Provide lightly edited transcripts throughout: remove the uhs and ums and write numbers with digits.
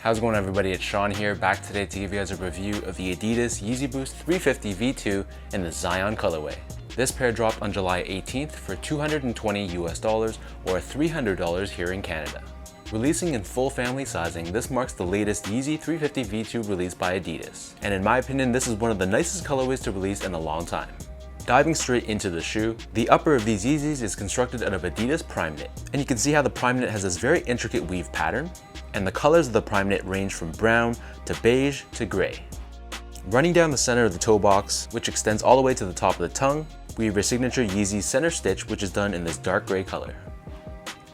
How's it going, everybody? It's Sean here, back today to give you guys a review of the Adidas Yeezy Boost 350 V2 in the Zyon colorway. This pair dropped on July 18th for $220 US or $300 here in Canada. Releasing in full family sizing, this marks the latest Yeezy 350 V2 released by Adidas. And in my opinion, this is one of the nicest colorways to release in a long time. Diving straight into the shoe, the upper of these Yeezys is constructed out of Adidas Prime Knit. And you can see how the Prime Knit has this very intricate weave pattern. And the colors of the Prime Knit range from brown to beige to gray. Running down the center of the toe box, which extends all the way to the top of the tongue, we have your signature Yeezy center stitch, which is done in this dark gray color.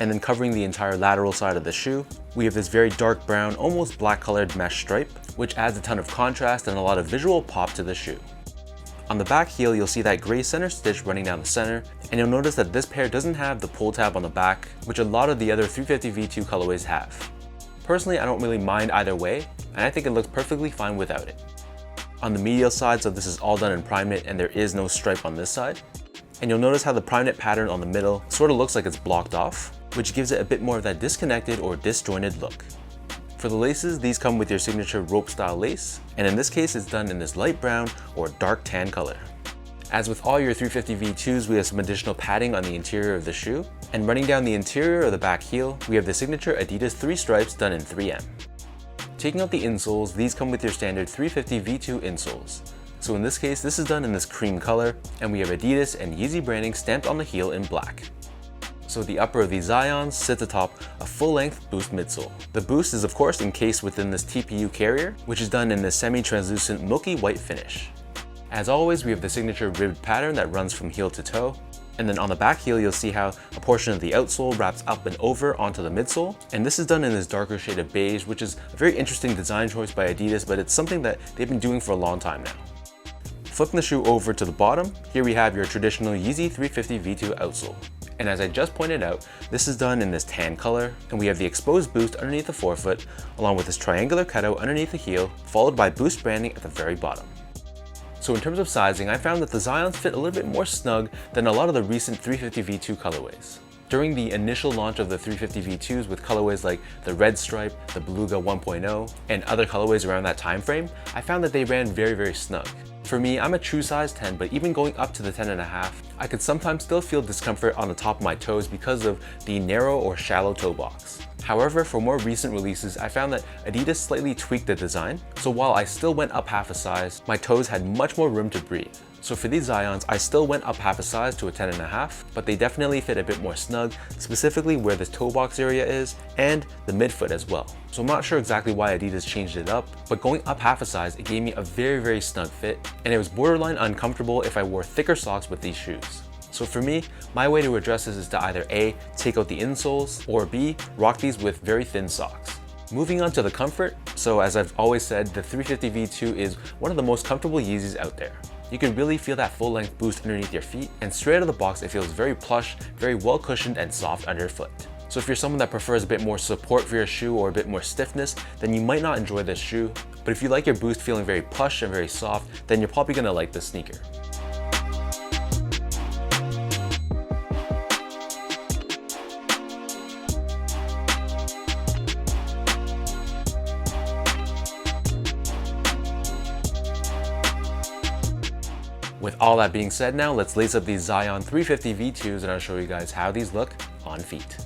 And then covering the entire lateral side of the shoe, we have this very dark brown, almost black colored mesh stripe, which adds a ton of contrast and a lot of visual pop to the shoe. On the back heel, you'll see that gray center stitch running down the center, and you'll notice that this pair doesn't have the pull tab on the back, which a lot of the other 350 V2 colorways have. Personally, I don't really mind either way, and I think it looks perfectly fine without it. On the medial side, so this is all done in Prime Knit and there is no stripe on this side. And you'll notice how the Prime Knit pattern on the middle sort of looks like it's blocked off, which gives it a bit more of that disconnected or disjointed look. For the laces, these come with your signature rope style lace, and in this case it's done in this light brown or dark tan color. As with all your 350 V2s, we have some additional padding on the interior of the shoe, and running down the interior of the back heel, we have the signature Adidas 3 stripes done in 3M. Taking out the insoles, these come with your standard 350 V2 insoles. So in this case, this is done in this cream color, and we have Adidas and Yeezy branding stamped on the heel in black. So the upper of these Zyons sits atop a full-length Boost midsole. The Boost is of course encased within this TPU carrier, which is done in this semi-translucent milky white finish. As always, we have the signature ribbed pattern that runs from heel to toe. And then on the back heel, you'll see how a portion of the outsole wraps up and over onto the midsole. And this is done in this darker shade of beige, which is a very interesting design choice by Adidas, but it's something that they've been doing for a long time now. Flipping the shoe over to the bottom, here we have your traditional Yeezy 350 V2 outsole. And as I just pointed out, this is done in this tan color, and we have the exposed Boost underneath the forefoot, along with this triangular cutout underneath the heel, followed by Boost branding at the very bottom. So in terms of sizing, I found that the Zyons fit a little bit more snug than a lot of the recent 350 V2 colorways. During the initial launch of the 350 V2s with colorways like the Red Stripe, the Beluga 1.0, and other colorways around that time frame, I found that they ran very snug. For me, I'm a true size 10, but even going up to the 10.5, I could sometimes still feel discomfort on the top of my toes because of the narrow or shallow toe box. However, for more recent releases, I found that Adidas slightly tweaked the design, so while I still went up half a size, my toes had much more room to breathe. So for these Zyons, I still went up half a size to a 10.5, but they definitely fit a bit more snug, specifically where the toe box area is, and the midfoot as well. So I'm not sure exactly why Adidas changed it up, but going up half a size, it gave me a very snug fit, and it was borderline uncomfortable if I wore thicker socks with these shoes. So for me, my way to address this is to either A, take out the insoles, or B, rock these with very thin socks. Moving on to the comfort, so as I've always said, the 350 V2 is one of the most comfortable Yeezys out there. You can really feel that full-length Boost underneath your feet, and straight out of the box it feels very plush, very well cushioned and soft underfoot. So if you're someone that prefers a bit more support for your shoe or a bit more stiffness, then you might not enjoy this shoe. But if you like your Boost feeling very plush and very soft, then you're probably gonna like this sneaker. With all that being said now, let's lace up these Zyon 350 V2s and I'll show you guys how these look on feet.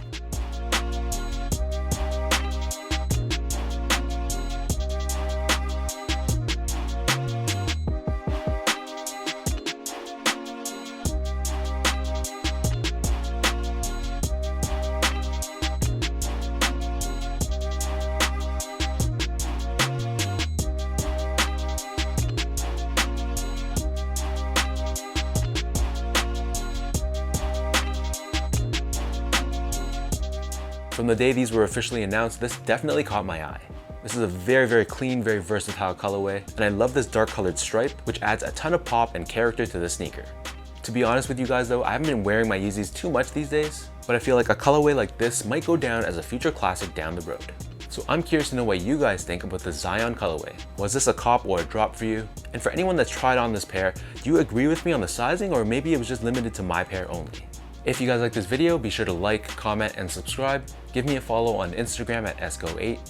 From the day these were officially announced, this definitely caught my eye. This is a very clean, very versatile colorway, and I love this dark colored stripe, which adds a ton of pop and character to the sneaker. To be honest with you guys though, I haven't been wearing my Yeezys too much these days, but I feel like a colorway like this might go down as a future classic down the road. So I'm curious to know what you guys think about the Zyon colorway. Was this a cop or a drop for you? And for anyone that's tried on this pair, do you agree with me on the sizing, or maybe it was just limited to my pair only? If you guys like this video, be sure to like, comment, and subscribe. Give me a follow on Instagram at esco8.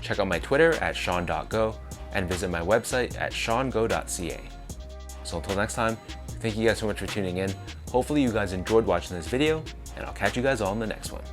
Check out my Twitter at sean.go and visit my website at seango.ca. So until next time, thank you guys so much for tuning in. Hopefully you guys enjoyed watching this video, and I'll catch you guys all in the next one.